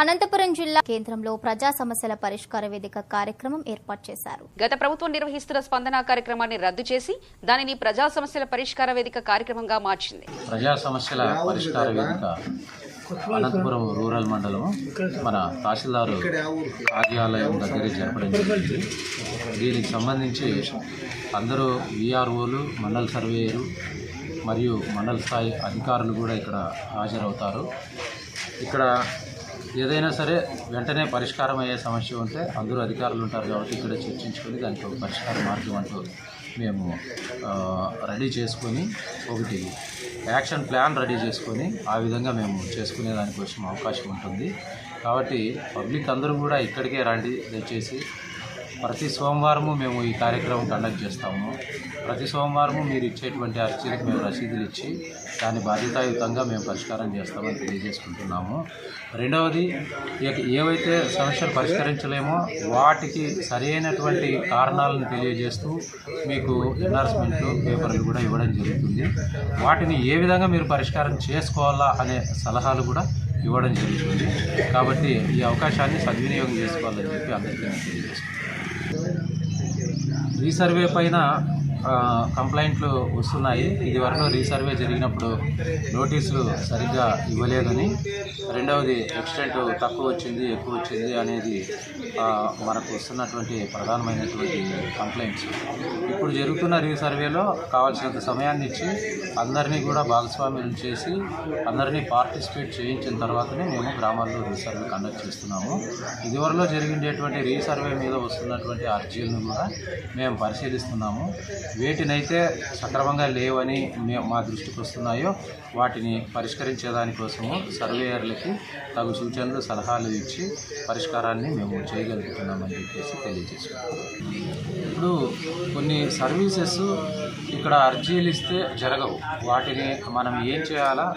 అనంతపురం జిల్లా కేంద్రంలో ప్రజా సమస్యల పరిష్కార వేదిక కార్యక్రమం ఏర్పాటు చేశారు. గత ప్రభుత్వం నిర్వహిస్తున్న స్పందన కార్యక్రమాన్ని రద్దు చేసి దానిని ప్రజా సమస్యల పరిష్కార వేదిక కార్యక్రమంగా మార్చింది. ప్రజా సమస్యల పరిష్కార వేదిక అనంతపురం రూరల్ మండలం మన తహసీల్దారు కార్యాలయం దగ్గర జరపడం జరిగింది. దీనికి సంబంధించి అందరూ విఆర్ఓలు, మండల సర్వేయరు మరియు మండల స్థాయి అధికారులు కూడా ఇక్కడ హాజరవుతారు. ఇక్కడ ఏదైనా సరే వెంటనే పరిష్కారం అయ్యే సమస్య ఉంటే అందరూ అధికారులు ఉంటారు కాబట్టి ఇక్కడ చర్చించుకొని దానికి ఒక పరిష్కార మార్గం అంటూ మేము రెడీ చేసుకొని ఒకటి యాక్షన్ ప్లాన్ రెడీ చేసుకొని ఆ విధంగా మేము చేసుకునే దానికోసం అవకాశం ఉంటుంది. కాబట్టి పబ్లిక్ అందరూ కూడా ఇక్కడికే రండి. దయచేసి ప్రతి సోమవారము మేము ఈ కార్యక్రమం కండక్ట్ చేస్తాము. ప్రతి సోమవారము మీరు ఇచ్చేటువంటి అర్జీలకు మేము రసీదులు ఇచ్చి దాని బాధ్యతాయుతంగా మేము పరిష్కారం చేస్తామని తెలియజేసుకుంటున్నాము. రెండవది, ఏవైతే సమస్యలు పరిష్కరించలేమో వాటికి సరైనటువంటి కారణాలను తెలియజేస్తూ మీకు ఎన్హాన్స్మెంట్లు పేపర్లు కూడా ఇవ్వడం జరుగుతుంది. వాటిని ఏ విధంగా మీరు పరిష్కారం చేసుకోవాలా అనే సలహాలు కూడా ఇవ్వడం జరుగుతుంది. కాబట్టి ఈ అవకాశాన్ని సద్వినియోగం చేసుకోవాలని చెప్పి అందరికీ నేను తెలియజేస్తున్నాను. రీసర్వే పైన కంప్లైంట్లు వస్తున్నాయి. ఇది వరకు రీసర్వే జరిగినప్పుడు నోటీసులు సరిగ్గా ఇవ్వలేదని, రెండవది ఎక్స్టెంట్ తక్కువ వచ్చింది, ఎక్కువ వచ్చింది అనేది మనకు వస్తున్నటువంటి ప్రధానమైనటువంటి కంప్లైంట్స్. ఇప్పుడు జరుగుతున్న రీసర్వేలో కావాల్సినంత సమయాన్ని ఇచ్చి అందరినీ కూడా భాగస్వామ్యం చేసి అందరినీ పార్టిసిపేట్ చేయించిన తర్వాతనే మేము గ్రామాల్లో రీసర్వే కండక్ట్ చేస్తున్నాము. ఇదివరలో జరిగినటువంటి రీసర్వే మీద వస్తున్నటువంటి అర్జీలను కూడా మేము పరిశీలిస్తున్నాము. వేటినైతే సక్రమంగా లేవని మా దృష్టికి వస్తున్నాయో వాటిని పరిష్కరించేదానికోసము సర్వేయర్లకి తగు సూచనలు, సలహాలు ఇచ్చి పరిష్కారాన్ని మేము చేయగలుగుతున్నామని చెప్పేసి తెలియజేస్తున్నాం. ఇప్పుడు కొన్ని సర్వీసెస్ ఇక్కడ అర్జీలు ఇస్తే జరగవు. వాటిని మనం ఏం చేయాలా,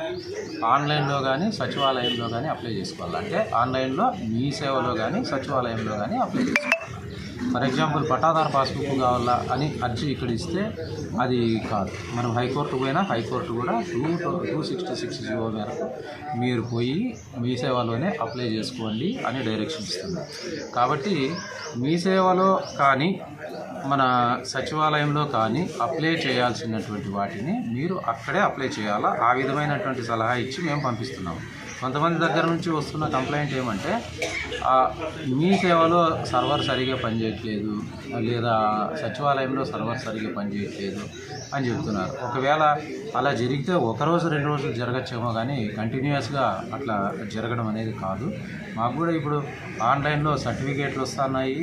ఆన్లైన్లో కానీ సచివాలయంలో కానీ అప్లై చేసుకోవాలి. అంటే ఆన్లైన్లో మీ సేవలో కానీ సచివాలయంలో కానీ అప్లై చేసుకోవాలి. ఫర్ ఎగ్జాంపుల్ పట్టాదారు పాస్బుక్ కావాలా అని అర్జీ ఇక్కడ ఇస్తే అది కాదు. మనం హైకోర్టు పోయినా హైకోర్టు కూడా 266 మేరకు మీరు పోయి మీ సేవలోనే అప్లై చేసుకోండి అని డైరెక్షన్ ఇస్తుంది. కాబట్టి మీ సేవలో కానీ మన సచివాలయంలో కానీ అప్లై చేయాల్సినటువంటి వాటిని మీరు అక్కడే అప్లై చేయాలా. ఆ విధమైనటువంటి సలహా ఇచ్చి మేము పంపిస్తున్నాము. కొంతమంది దగ్గర నుంచి వస్తున్న కంప్లైంట్ ఏమంటే మీ సేవలో సర్వర్ సరిగా పనిచేయట్లేదు లేదా సచివాలయంలో సర్వర్ సరిగా పనిచేయట్లేదు అని చెబుతున్నారు. ఒకవేళ అలా జరిగితే ఒకరోజు 2 రోజులు జరగచ్చేమో కానీ కంటిన్యూస్గా అట్లా జరగడం అనేది కాదు. మాకు కూడా ఇప్పుడు ఆన్లైన్లో సర్టిఫికేట్లు వస్తున్నాయి.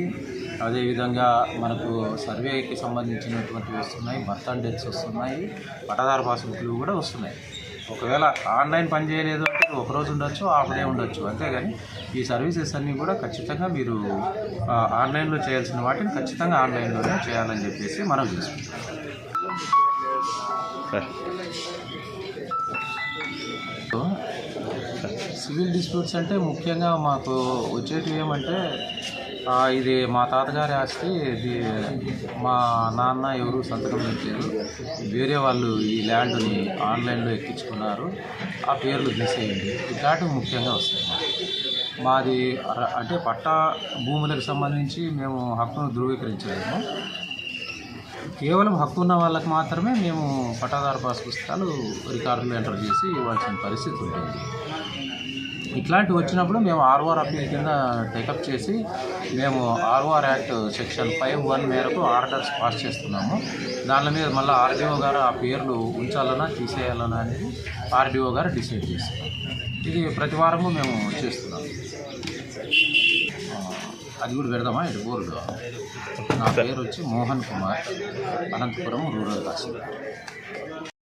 అదేవిధంగా మనకు సర్వేకి సంబంధించినటువంటివి వస్తున్నాయి, బర్త్ అండ్ డెత్స్ వస్తున్నాయి, పట్టాదారు పాస్బుక్లు కూడా వస్తున్నాయి. ఒకవేళ ఆన్లైన్ పని చేయలేదు అంటే ఒకరోజు ఉండొచ్చు, హాఫ్ డే ఉండొచ్చు. అంతేగాని ఈ సర్వీసెస్ అన్నీ కూడా ఖచ్చితంగా మీరు ఆన్లైన్లో చేయాల్సిన వాటిని ఖచ్చితంగా ఆన్లైన్లోనే చేయాలని చెప్పేసి మనం చేసుకుంటాం. సివిల్ డిస్ప్యూట్స్ అంటే ముఖ్యంగా మాకు వచ్చేటివి ఏమంటే ఇది మా తాతగారి ఆస్తి, ఇది మా నాన్న ఎవరు సంతకం పెట్టారు, వేరే వాళ్ళు ఈ ల్యాండ్ని ఆన్లైన్లో ఎక్కించుకున్నారు, ఆ పేర్లు తీసేయండి. ఇట్లాంటివి ముఖ్యంగా వస్తాయి. మాది అంటే పట్టా భూములకు సంబంధించి మేము హక్కును ధృవీకరించలేము. కేవలం హక్కు ఉన్న వాళ్ళకి మాత్రమే మేము పట్టాదారు పాస్ పుస్తకాలు రికార్డులు ఎంటర్ చేసి ఇవ్వాల్సిన పరిస్థితి ఉంటుంది. ఇట్లాంటివి వచ్చినప్పుడు మేము ఆర్ఓఆర్ అప్పీల్ కింద టేకప్ చేసి మేము ఆర్ఓఆర్ యాక్ట్ సెక్షన్ 5(1) మేరకు ఆర్డర్స్ పాస్ చేస్తున్నాము. దాని మీద మళ్ళీ ఆర్డీఓ గారు ఆ పేర్లు ఉంచాలన్నా తీసేయాలన్నా అనేది ఆర్డీఓ గారు డిసైడ్ చేస్తున్నారు. ఇది ప్రతి వారము మేము చేస్తున్నాము. అది కూడా పెడదామా ఇటు బోర్డు. నా పేరు వచ్చి మోహన్ కుమార్, అనంతపురం రూరల్ తహసీల్దార్.